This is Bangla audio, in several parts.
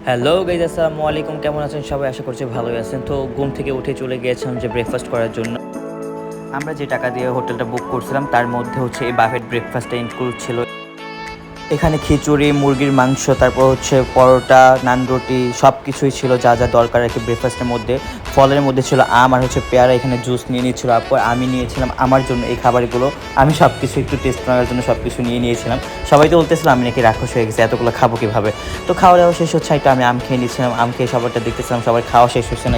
হ্যালো গাইজ, আসসালামু আলাইকুম। কেমন আছেন সবাই? আশা করছি ভালোই আছেন। তো ঘুম থেকে উঠে চলে গিয়েছিলাম যে ব্রেকফাস্ট করার জন্য। আমরা যে টাকা দিয়ে হোটেলটা বুক করছিলাম তার মধ্যে হচ্ছে এই বাফেট ব্রেকফাস্টটা ইনক্লুড ছিল। এখানে খিচুড়ি, মুরগির মাংস, তারপর হচ্ছে পরোটা, নান রুটি সব কিছুই ছিল যা যা দরকার আর কি ব্রেকফাস্টের মধ্যে। ফলের মধ্যে ছিল আম আর হচ্ছে পেয়ারা। এখানে জুস নিয়ে নিয়েছিল আপু, আমি নিয়েছিলাম আমার জন্য এই খাবারগুলো। আমি সব কিছু একটু টেস্ট করার জন্য সব কিছু নিয়ে নিয়েছিলাম। সবাই তো বলতেছিল আমি নাকি রাক্ষস হয়ে গেছি, এতগুলো খাবো কীভাবে। তো খাওয়া দাওয়া শেষ হচ্ছে, একটু আমি আম খেয়ে নিচ্ছিলাম। আম খেয়ে সবারটা দেখতেছিলাম, সবার খাওয়া শেষ হচ্ছে না।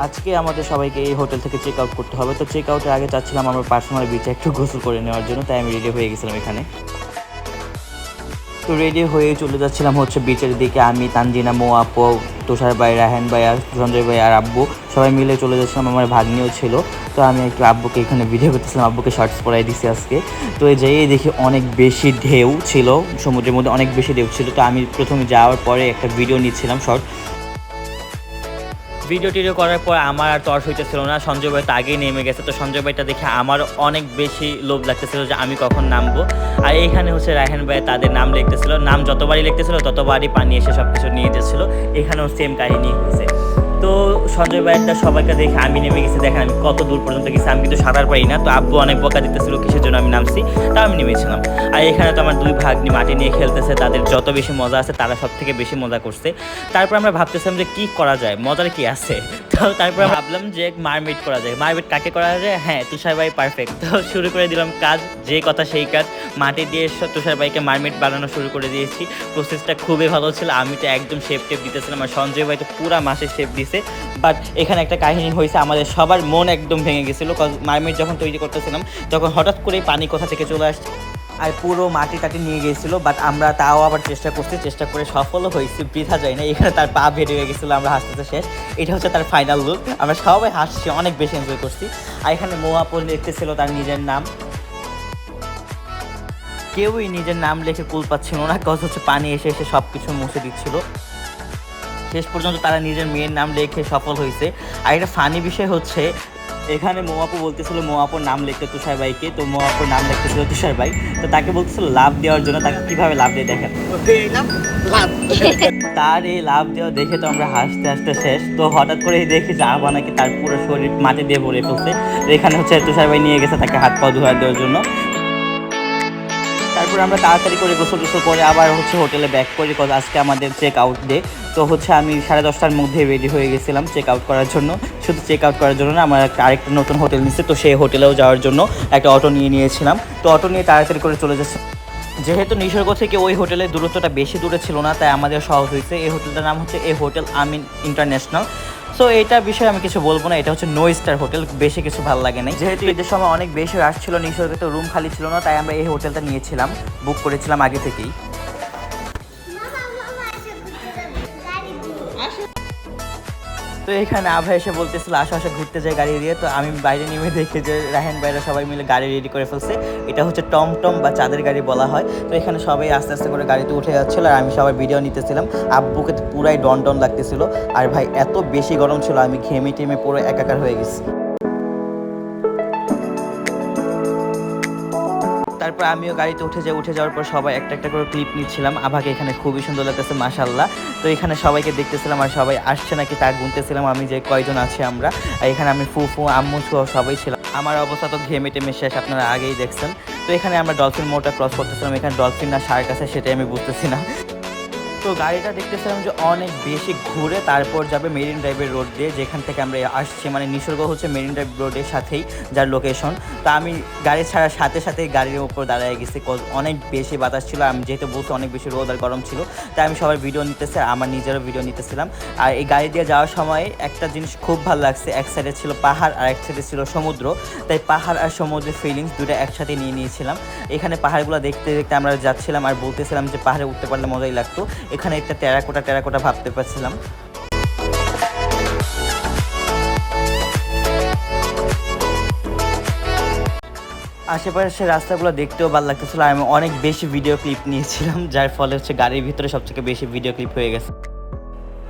আজকে আমাদের সবাইকে এই হোটেল থেকে চেক আউট করতে হবে। তো চেক আউটের আগে চাচ্ছিলাম আমার পার্সোনাল বিচে একটু গোসল করে নেওয়ার জন্য, তাই আমি রেডি হয়ে গেছিলাম এখানে। তো রেডি হয়ে চলে যাচ্ছিলাম হচ্ছে বিচের দিকে। আমি, তানজিনা, মো আপু, তুষার ভাই, রাহেন ভাই আর সঞ্জয় ভাই আর আব্বু সবাই মিলে চলে যাচ্ছিলাম। আমার ভাগ্নিও ছিল। তো আমি একটু আব্বুকে এখানে ভিডিও করতেছিলাম, আব্বুকে শর্টস পরাই দিছি আজকে। তো এই যেই দেখি অনেক বেশি ঢেউ ছিল, সমুদ্রের মধ্যে অনেক বেশি ঢেউ ছিল। তো আমি প্রথমে যাওয়ার পরে একটা ভিডিও নিচ্ছিলাম শর্ট। ভিডিও টিডিও করার পর আমার আর তর্স হইতেছিল না, সঞ্জয় ভাই তো আগেই নেমে গেছে। তো সঞ্জয় ভাইটা দেখে আমার অনেক বেশি লোভ লাগতেছিল যে আমি কখন নামবো। আর এইখানে হচ্ছে রায়হান ভাই তাদের নাম লিখতেছিল, নাম যতবারই লিখতেছিল ততবারই পানি এসে সব কিছু নিয়ে যাচ্ছিলো। এখানেও সেম কাহিনী হয়েছে। তো সঞ্জয় ভাইয়েরটা সবাইকে দেখে আমি নেমে গেছি। দেখেন আমি কত দূর পর্যন্ত গেছি, আমি কিন্তু সাঁতার পারি না। তো আব্বু অনেক বকা দিতেছিল কিসের জন্য আমি নামছি, তা আমি নেমেছিলাম। আর এখানে তো আমার দুই ভাগ্নি মাটি নিয়ে খেলতেছে, তাদের যত বেশি মজা আছে তারা সব থেকে বেশি মজা করছে। তারপর আমরা ভাবতেছিলাম যে কি করা যায়, মজার কি আছে। তো তারপর ভাবলাম যে মারমেড করা যায়। মারমেড কাকে করা যায়? হ্যাঁ, তুষার ভাই পারফেক্ট। তো শুরু করে দিলাম কাজ, যে কথা সেই কাজ। মাটি দিয়ে তুষার ভাইকে মারমেড বানানো শুরু করে দিয়েছি। প্রসেসটা খুবই ভালো ছিল। আমি তো একদম শেপ টেপ দিতেছিলাম আর সঞ্জয় ভাই তো পুরা মাসে শেপ দিছে। বাট এখানে একটা কাহিনী হয়েছে, আমাদের সবার মন একদম ভেঙে গেছিলো। মারমেড যখন তৈরি করতেছিলাম তখন হঠাৎ করেই পানি কোথা থেকে চলে আসছে আর পুরো মাটি টাটি নিয়ে গিয়েছিলো। বাট আমরা তাও আবার চেষ্টা করছি, চেষ্টা করে সফলও হয়েছি, বৃথা যায় না। এখানে তার পা ভেড়ে হয়ে গেছিলো, আমরা হাসতে শেষ। এটা হচ্ছে তার ফাইনাল লুক। আমরা সবাই হাসছি, অনেক বেশি এনজয় করছি। আর এখানে মোয়াপল লিখতেছিল তার নিজের নাম। কেউই নিজের নাম লিখে কুল পাচ্ছিল না, কজ হচ্ছে পানি এসে এসে সব কিছু মুছে দিচ্ছিল। শেষ পর্যন্ত তারা নিজের মেয়ের নাম লিখে সফল হয়েছে। আর একটা ফানি বিষয় হচ্ছে, এখানে মোয়াপু বলতেছিল মোয়াপুর নাম লিখতে তুষার ভাইকে, তো মোয়াপুর নাম লিখতেছিল তুষার ভাই। তো তাকে বলতেছিল লাভ দেওয়ার জন্য, তাকে কিভাবে লাভ দিয়ে দেখেন। তার এই লাভ দেওয়া দেখে তো আমরা হাসতে হাসতে শেষ। তো হঠাৎ করেই দেখি যে আবা নাকি তার পুরো শরীর মাটি দিয়ে ভরে ফেলছে। এখানে হচ্ছে তুষার ভাই নিয়ে গেছে তাকে হাত পা ধোয়া দেওয়ার জন্য। তারপর আমরা তাড়াতাড়ি করে গোসল টোসল করে আবার হচ্ছে হোটেলে ব্যাক করি, কজ আজকে আমাদের চেক আউট ডে। তো হচ্ছে আমি 10:30টার মধ্যে রেডি হয়ে গেছিলাম চেক আউট করার জন্য। শুধু চেক আউট করার জন্য না, আমার আরেকটা নতুন হোটেল নিচ্ছে, তো সেই হোটেলেও যাওয়ার জন্য একটা অটো নিয়ে নিয়েছিলাম। তো অটো নিয়ে তাড়াতাড়ি করে চলে যাচ্ছে। যেহেতু নিসর্গ থেকে ওই হোটেলের দূরত্বটা বেশি দূরে ছিল না, তাই আমাদের সহজ হয়েছে। এই হোটেলটার নাম হচ্ছে এ হোটেল আমিন ইন্টারন্যাশনাল। সো এইটার বিষয়ে আমি কিছু বলবো না, এটা হচ্ছে নো স্টার হোটেল, বেশি কিছু ভালো লাগে নাই। যেহেতু ঈদের সময় অনেক বেশি রাশ ছিল, নিসর্গে তো রুম খালি ছিল না, তাই আমরা এই হোটেলটা নিয়েছিলাম, বুক করেছিলাম আগে থেকেই। তো এখানে আভা এসে বলতেছিল আসো আসো ঘুরতে যাই গাড়ি দিয়ে। তো আমি বাইরে নেমে দেখি যে রাহেন ভাইরা সবাই মিলে গাড়ি রেডি করে ফেলছে। এটা হচ্ছে টমটম বা চাঁদের গাড়ি বলা হয়। তো এখানে সবাই আস্তে আস্তে করে গাড়িতে উঠে যাচ্ছিলো আর আমি সবাই ভিডিও নিতেছিলাম। আব্বুকে তো পুরাই ডন ডন লাগতেছিল। আর ভাই এত বেশি গরম ছিল, আমি ঘেমে টেমে পুরো একাকার হয়ে গেছি। তারপর আমিও গাড়িতে উঠে যাওয়ার পর সবাই একটা একটা করে ক্লিপ নিচ্ছিলাম। আভাকে এখানে খুবই সুন্দর লাগতেছে মাশাআল্লাহ। তো এখানে সবাইকে দেখতেছিলাম আর সবাই আসছে নাকি তা গুনতেছিলাম আমি, যে কয়জন আছি আমরা। আর এখানে আমি ফুফু আম্মু সবাই ছিলাম। আমার অবস্থা তো ঘেমে টেমে শেষ, আপনারা আগেই দেখছেন। তো এখানে আমরা ডলফিন মোড়টা ক্রস করতেছিলাম। এখানে ডলফিন না শার্ক আছে সেটাই আমি বুঝতেছি না। তো গাড়িটা দেখতেছিলাম যে অনেক বেশি ঘুরে তারপর যাবে মেরিন ড্রাইভের রোড দিয়ে, যেখান থেকে আমরা আসছি। মানে নিসর্গ হচ্ছে মেরিন ড্রাইভ রোডের সাথেই যার লোকেশন। তো আমি গাড়ি ছাড়ার সাথে সাথে গাড়ির উপর দাঁড়িয়ে গেছি, অনেক বেশি বাতাস ছিল। আমি যেহেতু বলছি অনেক বেশি রোদ আর গরম ছিল, তাই আমি সবার ভিডিও নিতেছি, আমার নিজেরও ভিডিও নিতেছিলাম। আর এই গাড়ি দিয়ে যাওয়ার সময় একটা জিনিস খুব ভালো লাগছে, এক সাইডে ছিল পাহাড় আর এক সাইডে ছিল সমুদ্র। তাই পাহাড় আর সমুদ্রের ফিলিংস দুটো একসাথে নিয়ে নিয়েছিলাম। এখানে পাহাড়গুলো দেখতে দেখতে আমরা যাচ্ছিলাম আর বলতেছিলাম যে পাহাড়ে উঠতে পারলে মজাই লাগতো। এখানে একটা টেরাকোটা ভাবতে পারছিলাম। আশেপাশের রাস্তাগুলো দেখতেও ভালো লাগতেছিল। আমি অনেক বেশি ভিডিও ক্লিপ নিয়েছিলাম, যার ফলে হচ্ছে গাড়ির ভিতরে সবথেকে বেশি ভিডিও ক্লিপ হয়ে গেছে।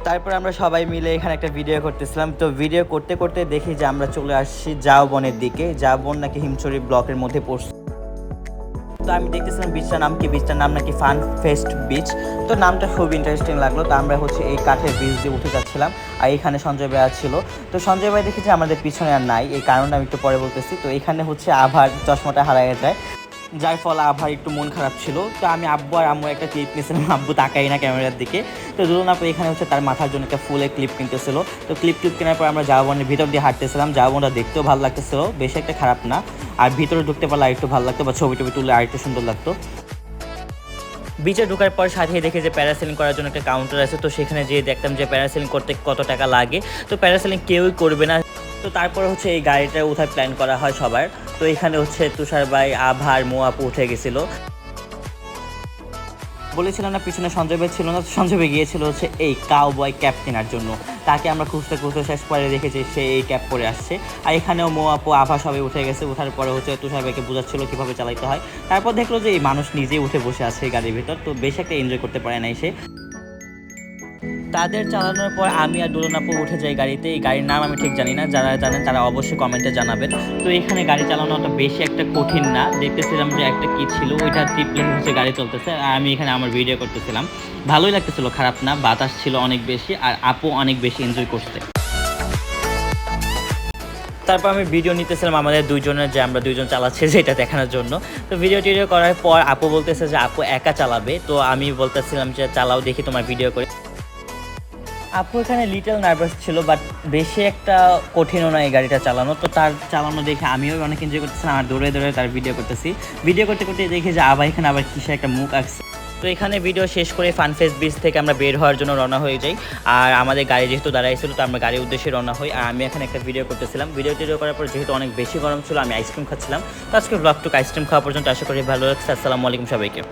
তারপর আমরা সবাই মিলে এখানে একটা ভিডিও করতেছিলাম। তো ভিডিও করতে করতে দেখি যে আমরা চলে আসছি জাও বনের দিকে। জাও বন নাকি হিমছড়ি ব্লকের মধ্যে পড়ছে। তো আমি দেখতেছিলাম বিচটার নাম কি, বিচটার নাম নাকি ফান ফেস্ট বিচ। তো নামটা খুব ইন্টারেস্টিং লাগলো। তো আমরা হচ্ছে এই কাঠের ব্রিজ দিয়ে উঠে যাচ্ছিলাম, আর এখানে সঞ্জয় ভাই ছিল। তো সঞ্জয় ভাই দেখেছি আমাদের পিছনে আর নাই, এই কারণটা আমি একটু পরে বলতেছি। তো এখানে হচ্ছে আভার চশমাটা হারিয়ে যায়, যার ফলে আভার একটু মন খারাপ ছিল। তো আমি আব্বু আর আম্মু একটা ক্লিপ নিয়েছিলাম, আব্বু তাকাই না ক্যামেরার দিকে। তো দুলন আপু এখানে হচ্ছে তার মাথার জন্য একটা ফুলের ক্লিপ কিনতেছিল। তো ক্লিপ কেনার পর আমরা জাহাবনের ভিতর দিয়ে হাঁটতেছিলাম। জাহাবনটা দেখতেও ভালো লাগতেছিল, বেশ একটা খারাপ না। আর ভিতরে ঢুকতে পারলে আরেকটু ভালো লাগতো, বা ছবি টবি তুললে আরেকটু সুন্দর লাগতো। বিচে ঢোকার পর সাথে দেখে যে প্যারাসেলিং করার জন্য একটা কাউন্টার আছে। তো সেখানে যেয়ে দেখতাম যে প্যারাসেলিং করতে কত টাকা লাগে। তো প্যারাসেলিং কেউই করবে না। তো তারপর হচ্ছে এই গাড়িটা উঠার প্ল্যান করা হয় সবার। তো এখানে হচ্ছে তুষার ভাই, আভার, মোয়াপু উঠে গেছিলো। বলেছিলাম না পিছনে সঞ্জয় ভাই ছিল না, সঞ্জয় ভাই গিয়েছিল হচ্ছে এই কাউ বয় ক্যাপ কেনার জন্য। তাকে আমরা খুঁজতে শেষ পরে দেখেছি সে এই ক্যাপ পরে আসছে। আর এখানেও মোয়াপু, আভা সবাই উঠে গেছে। ওঠার পরে হচ্ছে তুষার ভাইকে বোঝাচ্ছিল কীভাবে চালাইতে হয়। তারপর দেখলো যে এই মানুষ নিজেই উঠে বসে আছে এই গাড়ির ভিতর। তো বেশ একটা এনজয় করতে পারে নাই সে। তাদের চালানোর পর আমি আর দুলন আপু উঠে যাই গাড়িতে। এই গাড়ির নাম আমি ঠিক জানি না, যারা জানেন তারা অবশ্যই কমেন্টে জানাবেন। তো এখানে গাড়ি চালানোটা বেশি একটা কঠিন না। দেখতেছিলাম যে একটা কি ছিল, ওইটা টিপলে হচ্ছে গাড়ি চলতেছে, আর আমি এখানে আমার ভিডিও করতেছিলাম। ভালোই লাগতেছিল, খারাপ না। বাতাস ছিল অনেক বেশি, আর আপু অনেক বেশি এনজয় করতে। তারপর আমি ভিডিও নিতেছিলাম আমাদের দুইজনের, যে আমরা দুইজন চালাচ্ছি যেটা দেখানোর জন্য। তো ভিডিও করার পর আপু বলতেছে যে আপু একা চালাবে। তো আমি বলতেছিলাম যে চালাও, দেখি তোমার ভিডিও করে। আপু এখানে লিটল নার্ভাস ছিল, বাট বেশি একটা কঠিনও না এই গাড়িটা চালানো। তো তার চালানো দেখে আমিও অনেক এনজয় করতেছিলাম, আর দৌড়ে তার ভিডিও করতেছি। ভিডিও করতে দেখি যে আবার এখানে আবার কিসে একটা মুখ আঁকছে। তো এখানে ভিডিও শেষ করে ফানফেস্ট বিচ থেকে আমরা বের হওয়ার জন্য রওনা হয়ে যাই। আর আমাদের গাড়ি যেহেতু দাঁড়াইছিল, তো আমরা গাড়ির উদ্দেশ্যে রওনা হই। আর আমি এখানে একটা ভিডিও করতেছিলাম। ভিডিও করার পর যেহেতু অনেক বেশি গরম ছিল, আমি আইসক্রিম খাচ্ছিলাম। তো আজকে ব্লগটুকু আইসক্রিম খাওয়া পর্যন্ত। আশা করি ভালো লাগছে। আসসালামু আলাইকুম সবাইকে।